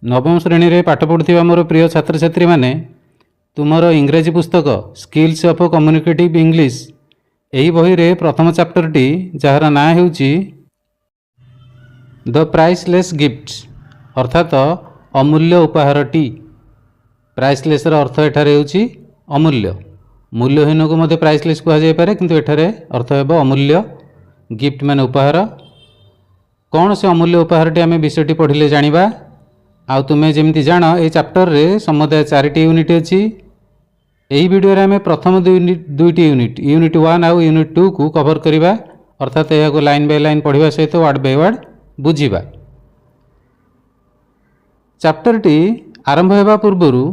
नवम श्रेणी रे पाठ पढ़ुवा मोर प्रिय छात्र छात्री माने तुमर इंग्राजी पुस्तक स्किल्स ऑफ कम्युनिकेटिव इंग्लिश यही बही रे प्रथम चैप्टरटी जार ना हेउची द प्राइसलेस गिफ्ट अर्थात अमूल्य उपहारटी। प्राइसलेस अर्थ एठारे हेउची अमूल्य। मूल्यहीन को मध्य प्राइसलेस कहा जाय पारे किंतु एठारे अर्थ हेबो अमूल्य। गिफ्ट माने उपहार। कौन से अमूल्य उपहारटी आमे विषयटी पढ़िले जानिबा। आउ तुमे जेमती जान ए चैप्टर रे समुदाय 4टी यूनिट अछि। एही वीडियो रे आमे प्रथम दुईटी यूनिट 1 आउ यूनिट 2 को कवर करिबा अर्थात एहा को लाइन बाय लाइन पढ़िबा सहित वर्ड बाय वर्ड बुझिबा। चैप्टर टी आरंभ हेबा पूर्वरु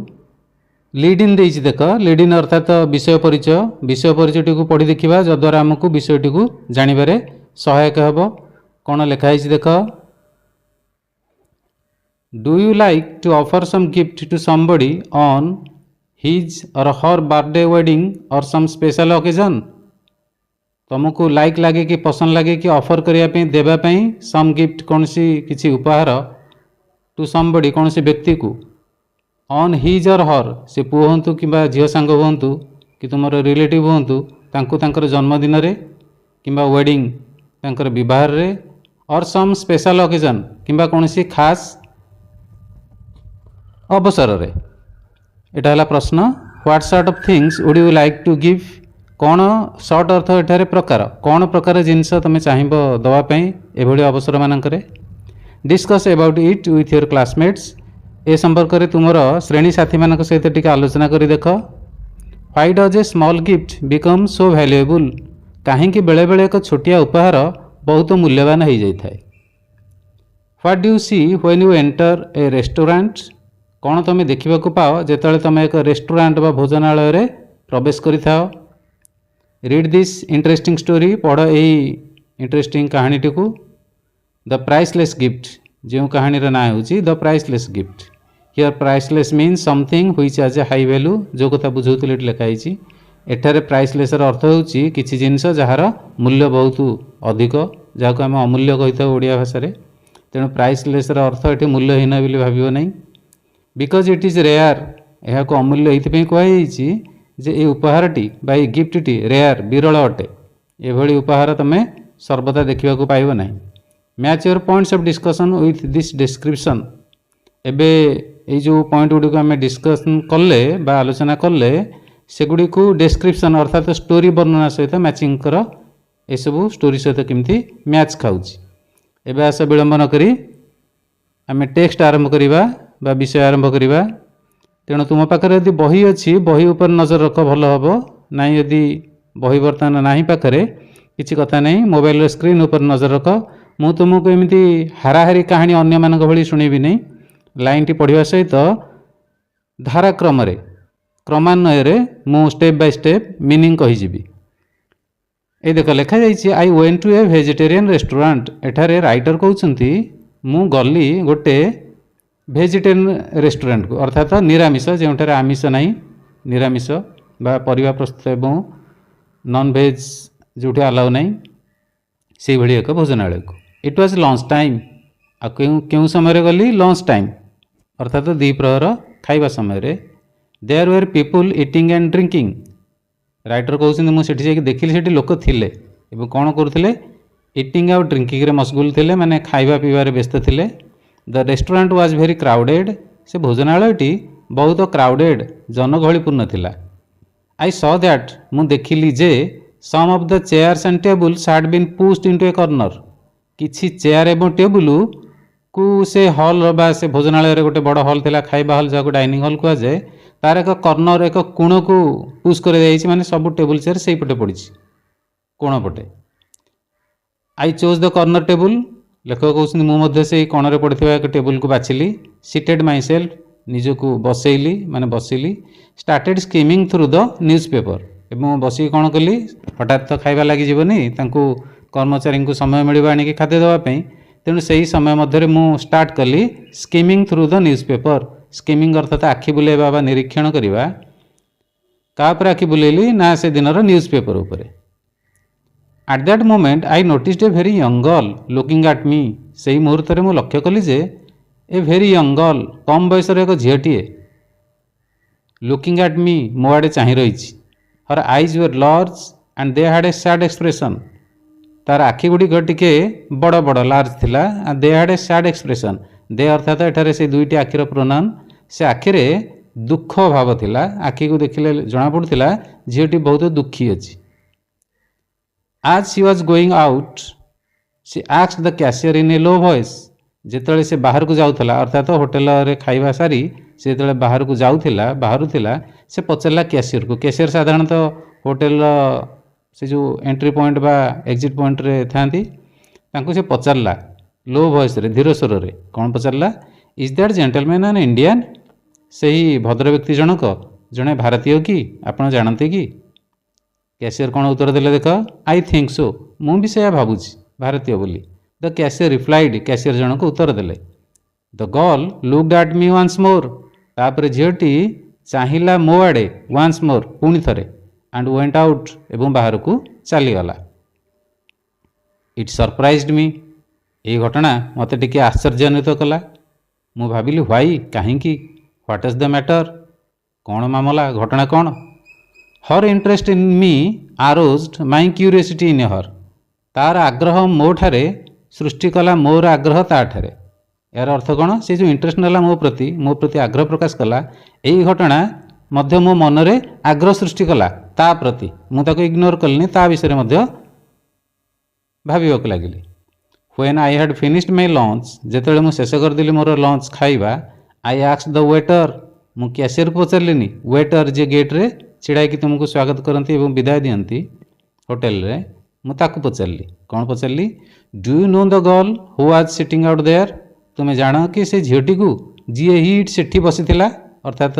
लीड इन देछि देख। लीड इन अर्थात विषय परिचय टी को पढ़ी देखिबा जद्वारा हमकु विषयटी को जानिबारे सहायक हेबो। कोन लेखा हैछि देख। Do you like to offer some gift to somebody on his or her birthday, wedding or some special occasion? तुमको लाइक लगे कि पसंद लगे कि ऑफर करिया पे देबा पे सम गिफ्ट कौन सी किसी उपहार टू समबडी कौन सी व्यक्ति को ऑन हिज और हर से पुओ हंतु कि झील सांग हंतु कि तुम रिलेटिव हंतु तांको तांकर जन्मदिन रे किंबा वेडिंग तांकर विवाह रे और सम स्पेशल ओकेजन किंबा कौन सी खास अवसर रे। एटा हला प्रश्न what sort of things would you like to give. कौन सॉर्ट अर्थ एठारे प्रकार कौन प्रकार जिनस तुम चाहिब दवा पई एभली अवसर मानकरे। Discuss about it with your classmates ए संपर्क रे तुमर श्रेणी साथी मानक सहित टिके आलोचना करी देख। Why does a small gift become so valuable काहे कि बेले बेले एक छोटिया उपहार बहुत मूल्यवान हो जाय थाए। What do you see when you enter a restaurant कौन तुम देखा पाओ जिते तुम एक रेस्टोरेंट बा भोजनालय रे प्रवेश करि थाओ। रीड दिस इंटरेस्टिंग स्टोरी पढ़ यही इंटरेस्टिंग कहानी टी को। द प्राइसलेस गिफ्ट जो कहानी ना होची the priceless gift. Here priceless means something which has a high value जो कथा बुझौतले लिखाई एठारे प्राइसलेस अर्थ होची किछि जिनिस जार मूल्य बहुत अधिक जहाँ आम अमूल्य कही था ओडिया भाषा रे। तेणु प्राइसलेस अर्थ ये मूल्यहीन बोली भावियो नहीं। बिकज इट इज रेयर यह को अमूल्य ये कहुई जे ये उपहारटी बा ये गिफ्टटी रेयर विरल अटे। एभली उपहार तुम सर्वदा देखा पाइब ना। Match your points of discussion with this description. एबे ये जो पॉइंट गुड़ी आम डिस्कसन कले बा आलोचना कले सेगुड़ी को डिस्क्रिप्शन अर्थात स्टोरी वर्णना सहित मैचिंग कर एसबू स्टोरी सहित केमती मैच खाऊची। एबे आस विलंब न करी आम टेक्स्ट आरंभ करिबा बा विषय आरंभ करिबा। तेणु तुम पाखरे यदि बही अच्छी बही ऊपर नजर रख भल हम ना। यदि बही बर्तमान ना पाखरे किसी कथा नहीं मोबाइल स्क्रीन ऊपर नजर रख। मु तुमको एमती हाराहारी कहानी अन्य मानक भली सुनेबी नहीं। लाइन टी पढ़िबा सहित धाराक्रम रे क्रमान्वय रे मु स्टेप बाय स्टेप मीनिंग कहीजिबी। ए देख लिखा जाइए I went to a vegetarian restaurant. एठारे राइटर कहउछंती मु गली गोटे वेजिटेरियन रेस्टोरेंट को अर्थात निरामिष जोठारे आमिष नहीं निरामिष बा परिवा प्रस्तुत एवं नॉन वेज जो अलाउ नहीं से भली एक भोजनालय को। इट वाज लंच टाइम आ क्यों समय गली लंच टाइम अर्थात द्विप्रहर खाइबा समय रे। There were people eating and drinking. Writer कहते मुझे जाकि देखिली सेठी लोक थिले एवं कौन करुले इटिंग आउ ड्रिंकिंग रे मशगुल थिले माने खाइबा पीबार व्यस्त थिले। The restaurant was very crowded. से भोजनालयटी बहुत क्राउडेड जनगहलीपूर्ण थिला। आई सॉ दैट मु देखिली जे some of the chairs and tables had been pushed into a corner. किछि चेयर एवं टेबुल को से हॉल बा से भोजनालय रे गोटे बड़ हॉल थिला खाइबा हॉल जाको डाइनिंग हॉल कहा जाए तार एक कॉर्नर एक कोण को पुश कर माने सब टेबुल चेयर से पटे पड़ी कोण पटे। I chose the corner table. लेखक कहते मुझे से कोण पड़ता एक टेबुल को बाछिली। सीटेड माई सेल्फ निजको बसैली माने बसिली। Started skimming through the newspaper एवं बसिक कौन कली हठात तो खाइबा लगी जीवनी तांको कर्मचारी को समय मिल आनिक खाद्य देवाई। तेणु से ही समय मध्य मु स्टार्ट कली skimming through the news paper. Skimming अर्थात आखि बुलेबा बा निरीक्षण करवा का आखि बुलेली ना से दिन न्यूज पेपर उपरे। At that moment I noticed A very young girl looking at me. से ही मुहूर्त में लक्ष्य कली जे ए भेरी यंग गर्ल कम बयसर एक झीटीए लुकिंग एट मी मो आड़े चाह रही her eyes were large and they had a sad expression तार आखि गुड़िक टिके बड़ बड़ लार्ज थिला and they had a sad expression दे अर्थात एठारे से दुईटी आखिर प्रोनाउन से आखिरे दुख भाव थिला आखि को देखिले जना पड़ुथिला झीटी बहुत दुखी अछि आज she was going out she asked the cashier in a low voice जेतले से बाहर को जाउथला अर्थात होटल रे खाइबा सारी से जेतले बाहर को जाउथिला बाहरुथिला से पचरला कैशियर साधारणतः होटल से जो एंट्री पॉइंट बा एग्जिट पॉइंट रे थांती तांको से पचरला लो वॉइस रे धीर स्वर रे कौन पचरला is that gentleman an Indian सही भद्र व्यक्ति जनक जड़े भारतीय कि आपण जानते कि कैशियर कौन उत्तर देले देख आई थिंक सो मुझे से भावुची भारतीय बोली द कैशियर रिप्लाइड कैशियर जनक उत्तर देले the girl looked at me once more तापर झीटी चाहिला मो आड़े वन्स मोर पुणी थरे एंड वेंट आउट एवं बाहर को चलीगला इट सरप्राइज्ड मी ये घटना मत टिके आश्चर्यान्वित कला मु भाविली व्हाई कहीं व्हाट इज द मैटर कौन मामला घटना कौन हर interest in me आरोज्ड my curiosity इन हर तार आग्रह मो ठारे सृष्टि कला मोर आग्रह ता ठारे यार अर्थ कौन से जो इंटरेस्ट नाला मो प्रति आग्रह प्रकाश कला यही घटना मध्य मो मनरे आग्रह सृष्टि कला ता प्रति मुझे इग्नोर कलिनी ता विषय मध्य भाविबाक लगिली when I had finished my lunch जेतेबेले मु शेष करदेली मोर लंच खाइबा आई आस्क्ड द वेटर मु कैशियर को पचारलिनी वेटर जे गेट रे छिड़ाई तुमको स्वागत करती और विदाय दियंती होटल रे मु ताकू पचारली कौन पचारली do you know the girl who was sitting out there तुम्हें जान कि से झीटी को जी हिट सेठी बसीथिला अर्थात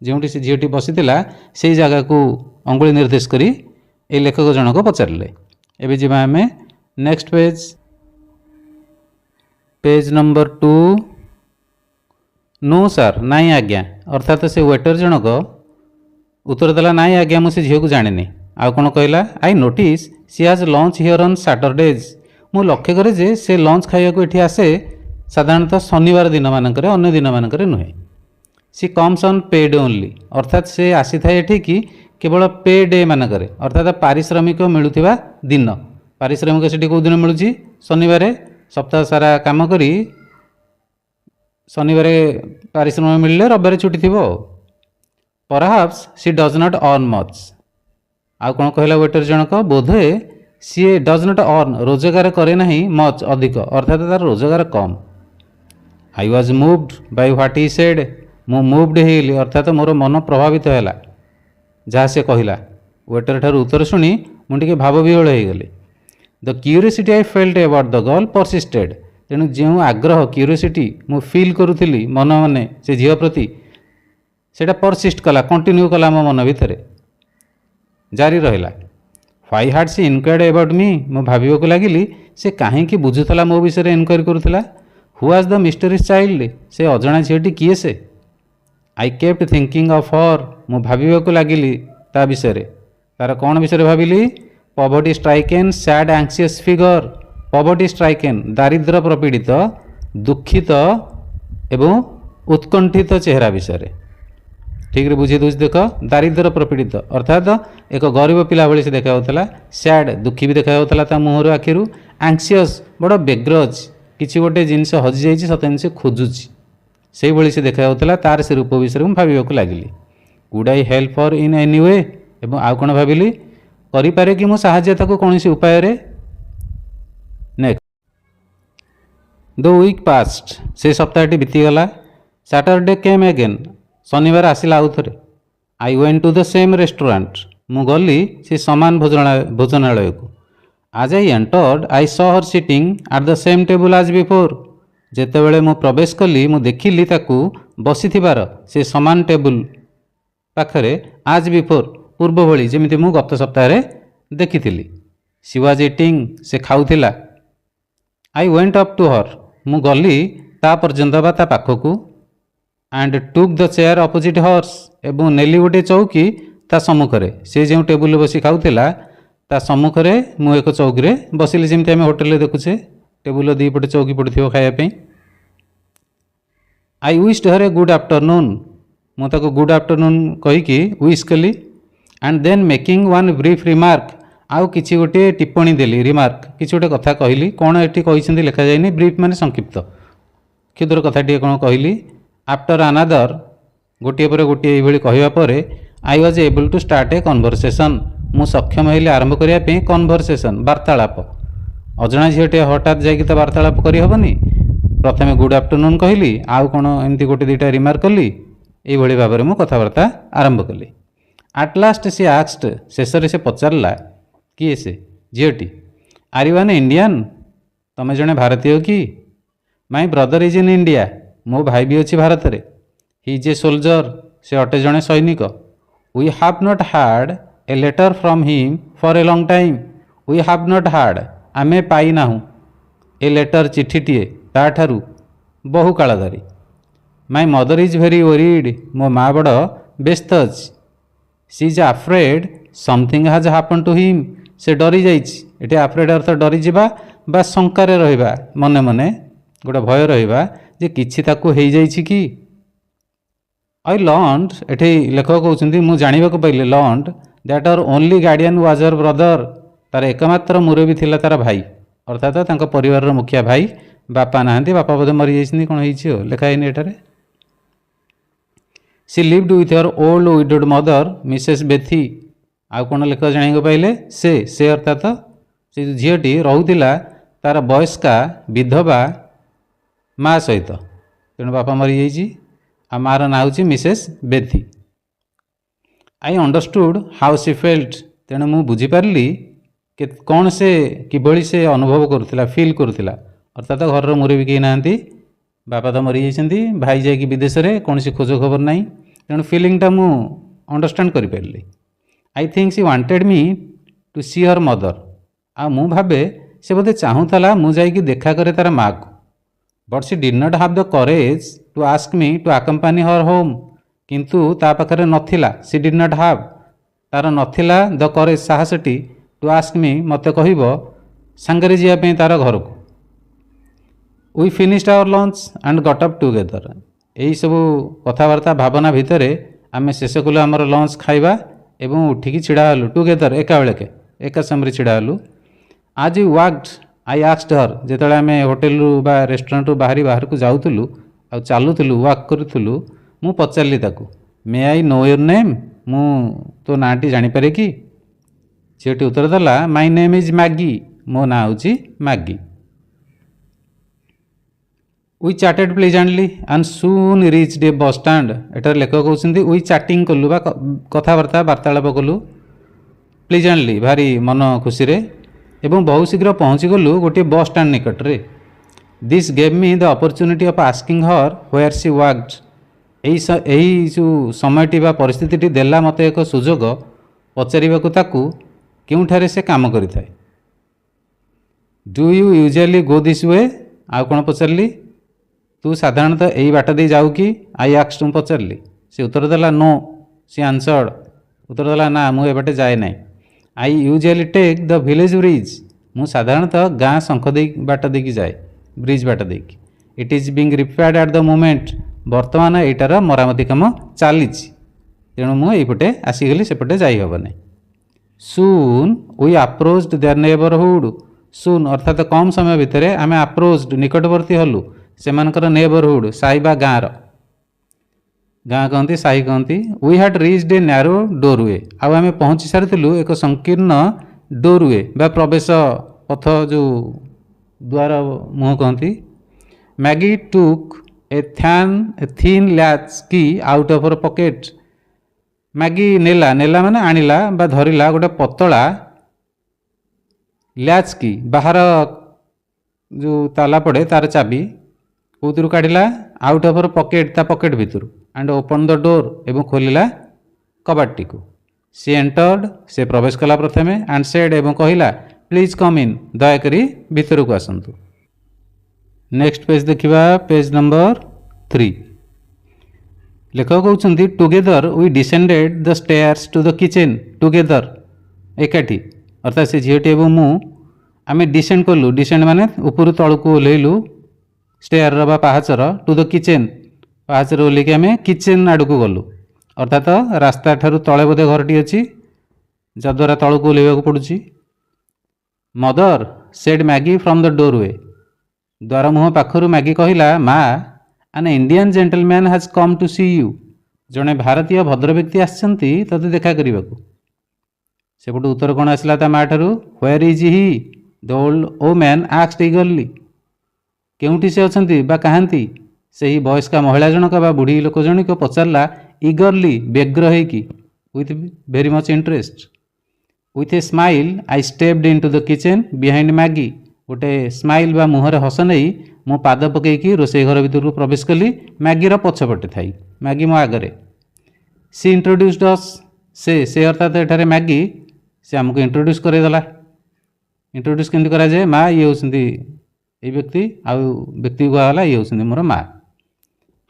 जोटी से झीटी बसीथिला से जगह को अंगुली निर्देश करी ए लेखक जनक पचारे एबे जिबा हमें next page number 2 no sir नाई आज्ञा अर्थात से वेटर जनक उत्तर देला नाई आज्ञा मुझे झील को जाने आउ कौन कहला आई नोटिस सी हाज लंच हियर ऑन सैटरडेज मु लक्ष्य करे जे से लंच खाइबा को एठी आसे साधारणतः शनिवार दिन मानक अन्य दिन मानक नुहे सी कम्स ऑन पेड ओनली अर्थात से आसी थाए एठी कि केवल पे डे मानक अर्थात पारिश्रमिक मिलुथिबा दिन पारिश्रमिक सेठी को दिन मिलुची शनिवार सप्ताह सारा काम करी शनिवार पारिश्रमिक मिलले रविवार छुट्टी थी perhaps she does not earn much आउ कौन कहला waiter Janak Bodhe C does not earn रोजगार करे नहीं मच अधिक अर्थात तार रोजगार कम I was moved by what he said मु मूव्ड हेली अर्थात मोर मन प्रभावित हैला जहाँ से कहला वेटर ठार उत्तर शुणी मुझे भाव विह्वल हो गली the curiosity I felt about the girl persisted तेणु जो आग्रह क्यूरियोसिटी मु फील करुली मन मन से झील प्रति सेटा परसिस्ट कला कंटिन्यू कला मो मन भितर जारी रहा व्हाई हाड सी इनक्वायर्ड अबाउट मी मु भाविबा लगिली से कहीं बुझुला मो विषय इनक्वायरी करुला who was the mysterious child से अजणा झीटी किए से I kept thinking of her मु भाविबा लगिली ता विषय तार कौन विषय भाविली poverty stricken sad anxious figure poverty stricken दारिद्र प्रपीड़ित दुखित एवं उत्कंठित चेहरा विषय ठीक रे बुझे दूसरी देख दारिद्र प्रपीड़ित अर्थात एक गरीब पिला भली से देखा सैड दुखी भी देखा मुहर आखिर एंक्सियस बड़ बेग्रज किसी गोटे जिनस हजि जाइए सत से खोजुची से भाई से देखा तार से रूप विषय मुझे भाविबा लगिली could I help her in any way एवं आउ कौन भाविली करें कि मुझे साहाय्यता को कौन उपाय नेक्स्ट द वीक पास्ट से सप्ताहटी बीतीगला सैटरडे केम अगेन शनिवार आसला आउ थे I went to the same restaurant मु गली से समान भोजनालय को as I entered I saw her sitting at the same table as before जेतेबेले मु प्रवेश कली मु देखिली ताकू बसी से समान टेबुल पाखरे आज बिफोर पूर्व भली जमी मु गत सप्ताह देखी सी वाज इटिंग से खाऊला I went up to her मु गली ता पर्यंत बा ता पाखकू and took the chair opposite hers एवं नेली गोटे चौकी ता सम्मुखरे से जो टेबुल बसी खाऊला ता सम्मुखरे मु एक चौकी बसिली जमी आम होटेल देखुचे टेबुल दी पटे चौकी पड़े खायापी I wished her a good afternoon मुझे गुड आफ्टरनून कहीकि विश कली and then making one brief remark आउ किसी गोटे टिप्पणी देली रिमार्क किसी गोटे कथा कहली कौन ये कही लिखा जाए ब्रीफ माने संक्षिप्त क्षुद्र कथाटे कौन कहली आफ्टर अनादर गोटे पर गोटे ये कहवापर I was able to start a conversation मु सक्षम हेली आरंभ करने कन्भरसेसन वार्तालाप अजणा झीटे हठात जाकि तो वार्तालाप करहबनी प्रथमे गुड आफ्टरनून कहली आउ कौन एमती गोटे दुईटा रिमार्क कली ये भाव में कथबार्ता आरंभ कली आट लास्ट सी आक्सड शेष से पचारा किए से झीटी आर यू एन इंडियन तुम जड़े भारतीय कि my brother is in India मो भाई भी अच्छी भारत में ही इज ए सोल्जर से अटे जड़े सैनिक we have not heard a letter from him for a long time we have not heard आमे पाई नाहु ए लेटर चिठीटीए ताठारु बहु काल धरी my mother is very worried मो माँ बड़ व्यस्त अच्छी सी इज आफ्रेड समथिंग हाज हापन टू हिम से डरी जाइए आफ्रेड अर्थ डरी जावा बा शंकार रहा मने मने गोटे भय रहा जे किछि ताकू हो जाइछि कि आई लर्नड एठी लेखक कहउछन्ती मु जानिबा को पाइले learned that our only guardian was her brother तार एकमात्र मुरबी थिला तार भाई अर्थात तांको परिवार रो मुखिया भाई बापा नाहंती बापा बोधे मरी जाइछन्ती कोन होइछि लेखा हैनी एटारे she lived with her old widowed mother Mrs Bethy आउ कौन लेख जाना पाइले से अर्थात से झीटी रोला तार वयस्का विधवा माँ सहित तेणु बापा मरी जाइए आ मार ना हूँ Mrs Bethy I understood how C felt तेणु मु बुझीपारि कि कौन से किभली से अनुभव करुला फिल करुला अर्थात घर मुरबी कहीं ना बापा तो मरी जाइए भाई जाकि विदेश में कौन सी खोज खबर ना तेणु फिलिंगटा मु अंडरस्टांड करी I think she wanted me to see her mother आ मु भावे से बोधे चाहूला मु जाइए देखा करे तार माँ को but she did not have the courage to ask me to accompany her home किंतु ता पाखरे नथिला सी डिड नॉट हैव तार नथिला द करेज साहसटी टू आस्क मी मते कहबो सांगरे जिया पे तार घर को we finished our lunch and got up together यही सब कथबार्ता भावना भितर आम शेष कलु आमर लंच खाइबा एवं उठिकी छिड़ा हलु टुगेदर एका बेलके एका समय छिड़ा हलु आज you walked I asked her जिते आम होटेल बा रेस्टोरेंट बाहरी बाहर को जाऊलु आ चलुलु वाक करूँ मु पचारि ताकू मे आई नो योर नेम मु तो नाटी जानीपे कि झीटी उत्तर देला माय नेम इज मैगी मो ना हूँ Maggie we chatted pleasantly and soon reached a bus stand एटार लेखक कहते वी चैटिंग कलु बा कथबार्ता वार्तालाप कलु प्लेजेंटली भारी मन खुशी रे एवं बहुत शीघ्र पहुँची गलु गोटे बस स्टैंड निकट रे this gave me the opportunity of asking her where she worked यही जो समयटी बा परिस्थिति देला मते एक सुजोग पचारिबाकू ताकू केउठारे से काम करिथाय do you usually go this way आ कौन पचारि तू साधारणतः यही बाट दे जाऊ कि आई आक्स तुम पचारि से उत्तर देला नो सी आंसर्ड उत्तर देला ना मु एबाटे जाए ना I usually take the village bridge मु साधारणतः गाँ शंख दे बाट देकी जाए ब्रिज बाट देकी it is being repaired at the moment वर्तमान एटार मरामती काम चली तेणु मु एपटे आसीगली सेपटे जाई हेबनी soon we approached their neighbourhood soon अर्थात कम समय भितर आम अप्रोच्ड निकटवर्ती हलु सेमानकर नेबरहुड साही बा गाँर गाँ कहती साही कहती we had reached a narrow doorway आम पहुँची सारी एक संकीर्ण डोरवे बा प्रवेश पथ जो द्वार मुँह कहती मैगी टुक ए थीन लैच की out of her pocket Maggi नेला नेला माने आनिला बा धरिला गोटे पतला लैच की बाहर जो ताला पड़े तार चाबी कौतर काढ़ला आउट ऑफ हर पॉकेट ता पॉकेट भितर एंड ओपन द डोर एवं खोलिला कबाटी को सी एंटर्ड से प्रवेश कला प्रथमे एंड सेड एवं कहला प्लीज कम इन दयाकरी भितर को आसतु नेक्स्ट पेज देखा पेज नंबर 3 लेखक कहते together we descended the stairs to the kitchen together एकाठी अर्थात से झीटी एवं मु आम डिसेंड कलु डिसेंड माने ऊपर तलू ओह्लैलु स्टेयर बा पाहाचर टू द किचेन ପାହାଚରେ ଓହ୍ଲେଇକି ଆମେ କିଚେନ୍ ଆଡ଼କୁ ଗଲୁ, ଅର୍ଥାତ୍ ରାସ୍ତା ଠାରୁ ତଳେ ବୋଧେ ଘରଟି ଅଛି ଯାଦ୍ୱାରା ତଳକୁ ଓହ୍ଲାଇବାକୁ ପଡ଼ୁଛି। ମଦର ସେଡ୍ ମ୍ୟାଗି ଫ୍ରମ୍ ଦ ଡୋରୱେ, ଦ୍ୱାର ମୁହଁ ପାଖରୁ ମ୍ୟାଗି କହିଲା, ମା ଆନ୍ Indian gentleman has come to C U, ଜଣେ ଭାରତୀୟ ଭଦ୍ରବ୍ୟକ୍ତି ଆସିଛନ୍ତି ତୋତେ ଦେଖା କରିବାକୁ। ସେପଟୁ ଉତ୍ତର କ'ଣ ଆସିଲା ତା ମା ଠାରୁ, where is he, the woman ଆକ୍ସଡ୍ ଇଗର୍ଲି, କେଉଁଠି ସେ ଅଛନ୍ତି ବା କାହାନ୍ତି? ସେହି ବୟସ୍କା ମହିଳା ଜଣକ ବା ବୁଢ଼ୀ ଲୋକ ଜଣକ ପଚାରିଲା ଇଗର୍ଲି, ବ୍ୟଗ୍ର ହେଇକି, with very much interest. With a smile I stepped into the kitchen behind Maggie, ଗୋଟେ ସ୍ମାଇଲ୍ ବା ମୁହଁରେ ହସ ନେଇ ମୁଁ ପାଦ ପକାଇକି ରୋଷେଇ ଘର ଭିତରକୁ ପ୍ରବେଶ କଲି, ମ୍ୟାଗିର ପଛପଟେ ଥାଇ, ମ୍ୟାଗି ମୋ ଆଗରେ। ସି ଇଣ୍ଟ୍ରୋଡ୍ୟୁସ୍ଡ ଅସ୍, ସେ ଅର୍ଥାତ୍ ଏଠାରେ ମ୍ୟାଗି, ସେ ଆମକୁ ଇଣ୍ଟ୍ରୋଡ୍ୟୁସ୍ କରାଇଦେଲା। ଇଣ୍ଟ୍ରୋଡ୍ୟୁସ୍ କେମିତି କରାଯାଏ, ମା ଇଏ ହେଉଛନ୍ତି ଏଇ ବ୍ୟକ୍ତି, ଆଉ ବ୍ୟକ୍ତିକୁ କୁହାଗଲା ଇଏ ହେଉଛନ୍ତି ମୋର ମା।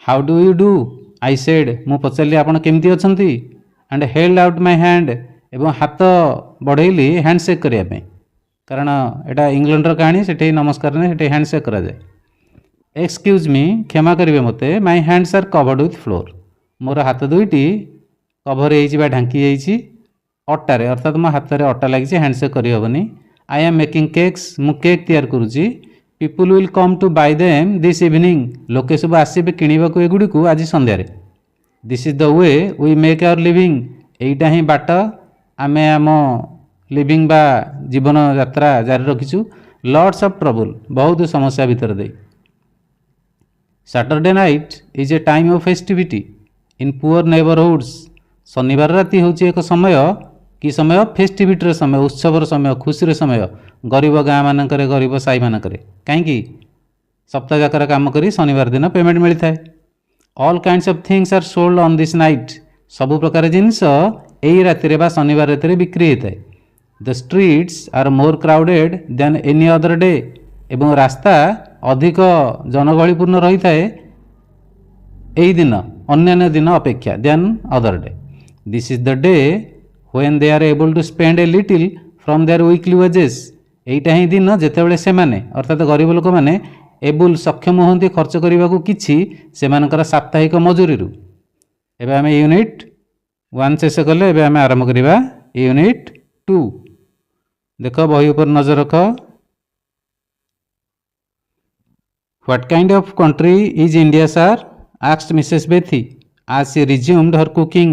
How do you do, I said, ମୁଁ ପଚାରିଲି ଆପଣ କେମିତି ଅଛନ୍ତି। And held out my hand, ଏବଂ ହାତ ବଢ଼େଇଲି ହ୍ୟାଣ୍ଡସେକ୍ କରିବା ପାଇଁ, କାରଣ ଏଇଟା ଇଂଲଣ୍ଡର କାହାଣୀ, ସେଠି ନମସ୍କାର ନାହିଁ, ସେଠି ହ୍ୟାଣ୍ଡସେକ୍ କରାଯାଏ। ଏକ୍ସକ୍ୟୁଜ୍ ମି, କ୍ଷମା କରିବେ ମୋତେ, ମାଇ hands R covered with floor, ମୋର ହାତ ଦୁଇଟି କଭର ହେଇଛି ବା ଢାଙ୍କି ଯାଇଛି ଅଟାରେ, ଅର୍ଥାତ୍ ମୋ ହାତରେ ଅଟା ଲାଗିଛି, ହ୍ୟାଣ୍ଡସେକ୍ କରିହେବନି। ଆଇ ଆମ୍ ମେକିଂ କେକ୍ସ, ମୁଁ କେକ୍ ତିଆରି କରୁଛି। People will come to buy them this evening, ଲୋକେ ସବୁ ଆସିବେ କିଣିବାକୁ ଏଗୁଡ଼ିକୁ ଆଜି ସନ୍ଧ୍ୟାରେ। This is the way we make our living, ଏଇଟା ହିଁ ବାଟ ଆମେ ଆମ ଲିଭିଂ ବା ଜୀବନଯାତ୍ରା ଜାରି ରଖିଛୁ। ଲଟ୍ସ ଅଫ୍ ଟ୍ରବୁଲ୍, ବହୁତ ସମସ୍ୟା ଭିତରେ ଦେଇ। Saturday night is a time of festivity in poor neighbourhoods, ଶନିବାର ରାତି ହେଉଛି ଏକ ସମୟ, କି ସମୟ, ଫେଷ୍ଟିଭିଟିର ସମୟ, ଉତ୍ସବର ସମୟ, ଖୁସିର ସମୟ, ଗରିବ ଗାଁ ମାନଙ୍କରେ, ଗରିବ ସାହିମାନଙ୍କରେ। କାହିଁକି? ସପ୍ତାହ ଯାକର କାମ କରି ଶନିବାର ଦିନ ପେମେଣ୍ଟ ମିଳିଥାଏ। All kinds of things are sold on this night, ସବୁ ପ୍ରକାର ଜିନିଷ ଏଇ ରାତିରେ ବା ଶନିବାର ରାତିରେ ବିକ୍ରି ହୋଇଥାଏ। ଦ ଷ୍ଟ୍ରିଟ୍ସ ଆର୍ ମୋର୍ କ୍ରାଉଡେଡ୍ ଦେନ୍ ଏନି ଅଦର ଡେ, ଏବଂ ରାସ୍ତା ଅଧିକ ଜନଗହଳିପୂର୍ଣ୍ଣ ରହିଥାଏ ଏହି ଦିନ, ଅନ୍ୟାନ୍ୟ ଦିନ ଅପେକ୍ଷା, than other day. This is the day when they are able to spend a little from their weekly wages, ଏଇଟା ହିଁ ଦିନ ଯେତେବେଳେ ସେମାନେ, ଅର୍ଥାତ୍ ଗରିବ ଲୋକମାନେ, ଏବୁଲ୍, ସକ୍ଷମ ହୁଅନ୍ତି ଖର୍ଚ୍ଚ କରିବାକୁ କିଛି ସେମାନଙ୍କର ସାପ୍ତାହିକ ମଜୁରୀରୁ। ଏବେ ଆମେ ୟୁନିଟ୍ 1 ଶେଷ କଲେ, ଏବେ ଆମେ ଆରମ୍ଭ କରିବା ୟୁନିଟ୍ 2। ଦେଖ ବହି ଉପରେ ନଜର ରଖ। What kind of country is India sir, asked Mrs Bethy as she resumed her cooking,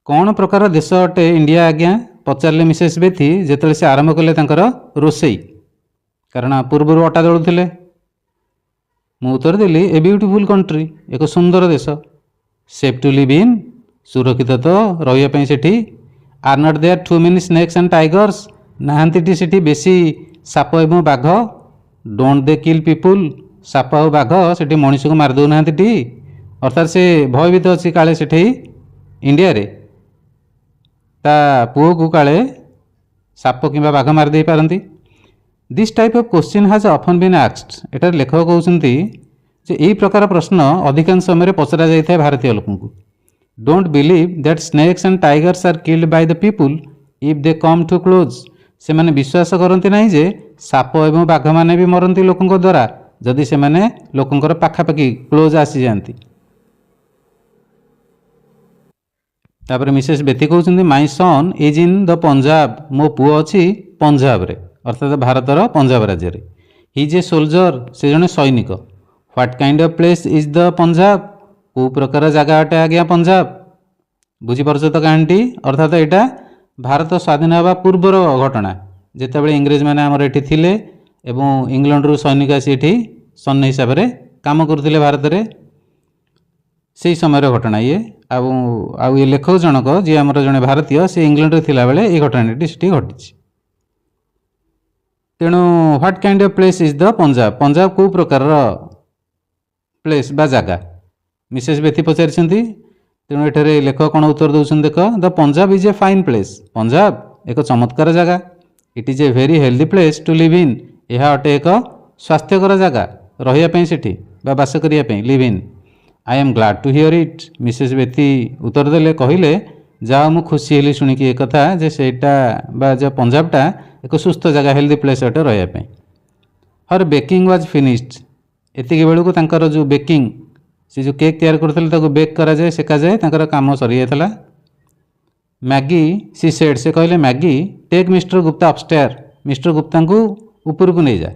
କ'ଣ ପ୍ରକାର ଦେଶ ଅଟେ ଇଣ୍ଡିଆ ଆଜ୍ଞା, ପଚାରିଲେ ମିସେସ୍ ବେଥି ଯେତେବେଳେ ସେ ଆରମ୍ଭ କଲେ ତାଙ୍କର ରୋଷେଇ, କାରଣ ପୂର୍ବରୁ ଅଟା ଦଳୁଥିଲେ। ମୁଁ ଉତ୍ତର ଦେଲି ଏ ବିୟୁଟିଫୁଲ୍ କଣ୍ଟ୍ରି, ଏକ ସୁନ୍ଦର ଦେଶ। ସେଫ୍ ଟୁ ଲିଭ୍ ଇନ୍, ସୁରକ୍ଷିତ ତ ରହିବା ପାଇଁ ସେଠି। Are not there too many snakes and tigers, ନାହାନ୍ତିଟି ସେଠି ବେଶୀ ସାପ ଏବଂ ବାଘ। ଡୋଣ୍ଟ ଦେ କିଲ୍ ପିପୁଲ୍, ସାପ ଆଉ ବାଘ ସେଠି ମଣିଷକୁ ମାରି ଦେଉନାହାନ୍ତିଟି, ଅର୍ଥାତ୍ ସେ ଭୟଭୀତ ଅଛି କାଳେ ସେଠି ଇଣ୍ଡିଆରେ ତା ପୁଅକୁ କାଳେ ସାପ କିମ୍ବା ବାଘ ମାରି ଦେଇପାରନ୍ତି। This type of question has often been asked, ଏଠାରେ ଲେଖକ କହୁଛନ୍ତି ଯେ ଏହି ପ୍ରକାର ପ୍ରଶ୍ନ ଅଧିକାଂଶ ସମୟରେ ପଚରା ଯାଇଥାଏ ଭାରତୀୟ ଲୋକଙ୍କୁ। Don't believe that snakes and tigers are killed by the people if they come too close, ସେମାନେ ବିଶ୍ୱାସ କରନ୍ତି ନାହିଁ ଯେ ସାପ ଏବଂ ବାଘମାନେ ବି ମରନ୍ତି ଲୋକଙ୍କ ଦ୍ୱାରା ଯଦି ସେମାନେ ଲୋକଙ୍କର ପାଖାପାଖି କ୍ଲୋଜ୍ ଆସିଯାଆନ୍ତି। ତାପରେ ମିସେସ୍ ବେଥି କହୁଛନ୍ତି ମାଇ ସନ୍ ଇଜ୍ ଇନ୍ ଦ ପଞ୍ଜାବ, ମୋ ପୁଅ ଅଛି ପଞ୍ଜାବରେ, ଅର୍ଥାତ୍ ଭାରତର ପଞ୍ଜାବ ରାଜ୍ୟରେ। ହି ଇଜ୍ ଏ ସୋଲଜର, ସେ ଜଣେ ସୈନିକ। What kind of place is the Punjab, କେଉଁ ପ୍ରକାର ଜାଗା ଅଟେ ଆଜ୍ଞା ପଞ୍ଜାବ। ବୁଝିପାରୁଛ ତ କାହାଣୀଟି, ଅର୍ଥାତ୍ ଏଇଟା ଭାରତ ସ୍ୱାଧୀନ ହେବା ପୂର୍ବର ଘଟଣା, ଯେତେବେଳେ ଇଂରେଜମାନେ ଆମର ଏଠି ଥିଲେ ଏବଂ ଇଂଲଣ୍ଡରୁ ସୈନିକ ଆସି ଏଠି ସୈନ୍ୟ ହିସାବରେ କାମ କରୁଥିଲେ ଭାରତରେ, ସେହି ସମୟର ଘଟଣା ଇଏ। ଆଉ ଏ ଲେଖକ ଜଣକ ଯିଏ ଆମର ଜଣେ ଭାରତୀୟ, ସେ ଇଂଲଣ୍ଡରେ ଥିଲାବେଳେ এই ଘଟଣାଟି ସେଠି ଘଟିଛି। ତେଣୁ what kind of place is the Punjab, Punjab କେଉଁ ପ୍ରକାରର ପ୍ଲେସ୍ ବା ଜାଗା, ମିସେସ୍ ବେଥି ପଚାରିଛନ୍ତି। ତେଣୁ ଏଠାରେ ଲେଖକ କ'ଣ ଉତ୍ତର ଦେଉଛନ୍ତି ଦେଖ, the Punjab is a fine place, Punjab ଏକ ଚମତ୍କାର ଜାଗା। It is a very healthy place to live in, ଏହା ଅଟେ ଏକ ସ୍ୱାସ୍ଥ୍ୟକର ଜାଗା ରହିବା ପାଇଁ ସେଠି ବା ବାସ କରିବା ପାଇଁ, live in. I am glad to hear it, Mrs Bethy ଉତ୍ତର ଦେଲେ, କହିଲେ ଯାହା ମୁଁ ଖୁସି ହେଲି ଶୁଣିକି ଏ କଥା ଯେ ସେଇଟା ବା ଯେ ପଞ୍ଜାବଟା ଏକ ସୁସ୍ଥ ଜାଗା, ହେଲ୍ଦି ପ୍ଲେସ୍ ଅଟେ ରହିବା ପାଇଁ। ହର୍ ବେକିଂ ୱାଜ୍ ଫିନିଶ୍ଡ, ଏତିକି ବେଳକୁ ତାଙ୍କର ଯେଉଁ ବେକିଂ से जो केक तैयार करते बेक करा जाए सेका जाए तांकर काम सरी जाता। मैगी सी सेड से कहले Maggie take Mr Gupta upstairs Mr Gupta को ऊपर को नहीं जा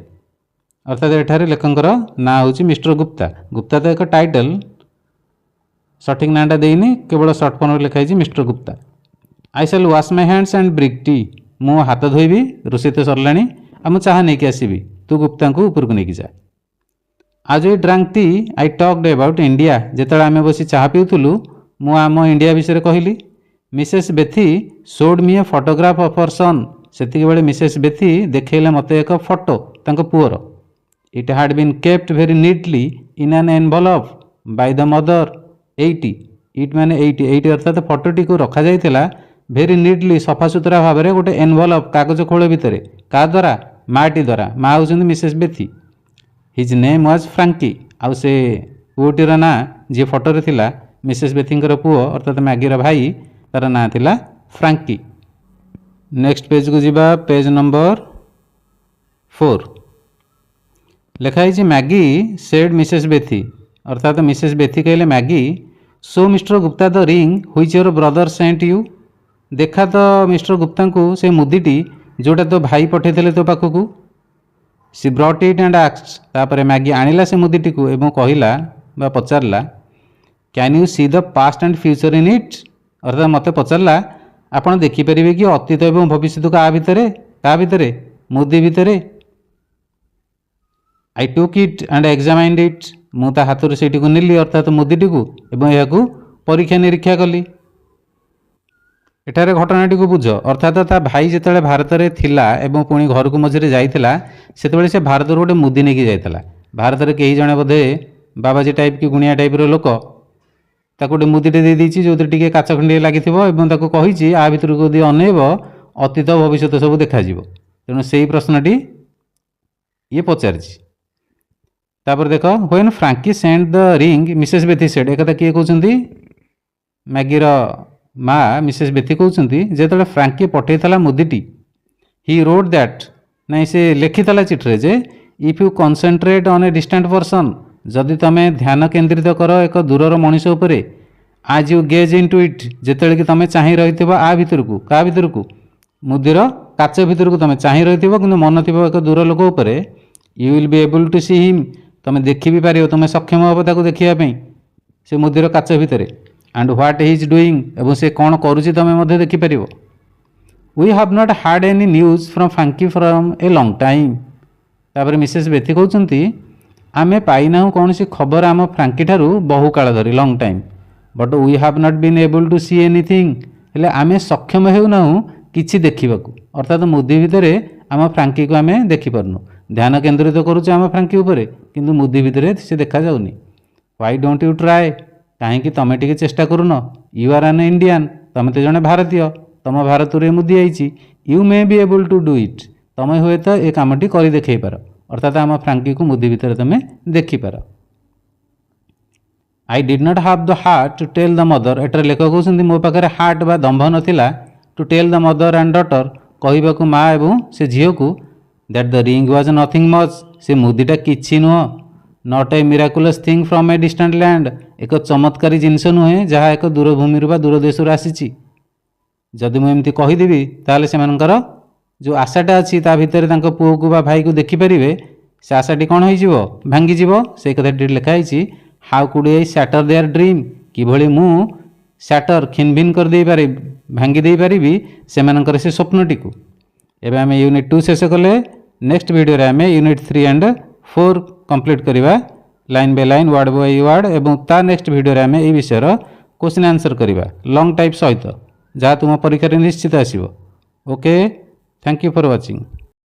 अर्थात एठारे लेखकर ना हूँ मिस्टर गुप्ता। गुप्ता तो एक टाइटल सठिक नाटा देनी केवल सर्ट फर्म लिखाई Mr Gupta. I shall wash my hands and brick tea मु हाथ धोबी रोषे तो सरला आ चाह नहीं आसबि तू गुप्ता को ऊपर को लेकिन जा। आज ये drank tea I talked about India जिते आम बस चाह पीऊलु मु आम इंडिया विषय कहली। Mrs Bethy showed me a photograph of her son से मिसेस बेथी देखले मत एक फोटो तांको पुअर। It had been kept very neatly in an envelope by the mother 80 it माने 80 अर्थात फोटोटी को रखा जाइथिला वेरी नीटली सफा सुतरा भाव में गोटे एनवलप कागज खोल भितर क्या द्वारा माटी द्वारा माँ हूँ Mrs Bethy. His name was Frankie आउ से पुओटीर ना जी फोटो थिला मिसेस बेथींकर पुओ अर्थात मैगीर भाई तार ना थिला फ्रांकी। नेक्स्ट पेज को जीवा पेज नंबर 4 लिखाई मैगी सेड मिसेस बेथी अर्थात मिसेस बेथी कहले Maggi so mister Gupta the ring which your brother sent you देखा तो मिस्टर गुप्ता को से मुदीटी जोटा तो भाई पठे तो पाखक। She brought it and asked तापर मैगी आनिला से मुदीटी को एवं कहला बा पचारला can you see the past and future in it अर्थात मत पचारला आपड़ देखिपारे कि अतीत एवं भविष्य क्या भितर मुदी भितर। I took it and examined it मु ता हाथ से नेली अर्थात मुदीटी को एवं यह परीक्षा निरीक्षा कली। एठारे घटनाटी को बुझ अर्थात ता भाई जिते भारत में थिला एवं पुणी घर को मझे जाइला से से भारत गोटे मुदी नहीं जाइला। भारत में कई जने बोधे बाबाजी टाइप की गुणिया टाइप लोक गोटे मुदीटे दे देती जो टी काच खंडे लगी कही आ भर को अनेब अतीत भविष्य सब देखा तेणु से प्रश्नटी ये पचारि। तापर देख when Frankie sent the ring Mrs Bethy said एक किए कहते मैगीर माँ मिसेस बेथी कहते जो फ्रांकी पठेला मुदीटी ही रोड दैट नहीं से लिखीला चिट्ठी जे if you concentrate on a distant person जदि तुम ध्यान केन्द्रित कर एक दूरर मनीष उपरे आज you gaze into it जिते कि तुम चाह रही आ भर को क्या भर को मुदीर काच भर को तुम चाह रही कि मन थी एक दूर लोक उपरे you will be able to see him तुम देखी भी पार तुम सक्षम हम ताको देखापी से मुदीर काच भितर and what he is doing एवं से कौन करुच्ची तुम देखिपर। We have not heard any news from Frankie from a long time तापर मिसेस बेथी कहते आमे पाइना कौन सी खबर आम फ्रांकी ठारू बहु काल धरी long time but we have not been able to see anything हेले आमे सक्षम होना किछि देखा अर्थात मुदी भितर आम फ्रांकी को आमे देखिपारनु ध्यान केन्द्रित करुचे आम फ्रांकी उपरे किंतु मुदी भितर से देखा जाउनी। व्हाई डोंट यू ट्राए कहीं तुम टे चेष्टा करून यू आर एन इंडियन तुम तो जड़े भारतीय तुम भारत में मुदी I you may be able to do it तुम हुए तो ये कमटी कर देखई पार अर्थात आम फ्रांकी को मुदी भितर तुम देखिपार। I did not have the heart to tell the mother एटर लेखक कहते मो पाखे हार्ट बा दंभ नाला to tell the mother and daughter कहवाक माँ एवं से झील को that the ring was nothing much से मुदीटा किछि नुह not a miraculous thing from a distant land एक चमत्कारी जिनस नुहे जहाँ एक दूर भूमि दूर देश आसी जदि मुझे कहीदेवी ताले से जो आशाटा अच्छी ता भितर पुओ को भाई को देखिपारे से आशाटी कौन हो भांगीज से कथाटी लिखाई how could I shatter their dream किभली मु सैटर खिनभिन कर दे पारे भांगी दे पारिबी सेमानकर से स्वप्नटी को। एबे आमे यूनिट 2 शेष कले नेक्स्ट वीडियो रे आमे यूनिट 3 एंड 4 कंप्लीट करिबा line by line word by word एवं ता नेक्स्ट वीडियो रे आमे ए विषय रो क्वेश्चन आंसर करिबा लॉन्ग टाइप सहित जहाँ तुम परीक्षा निश्चित आसीबो। Okay, thank you for watching.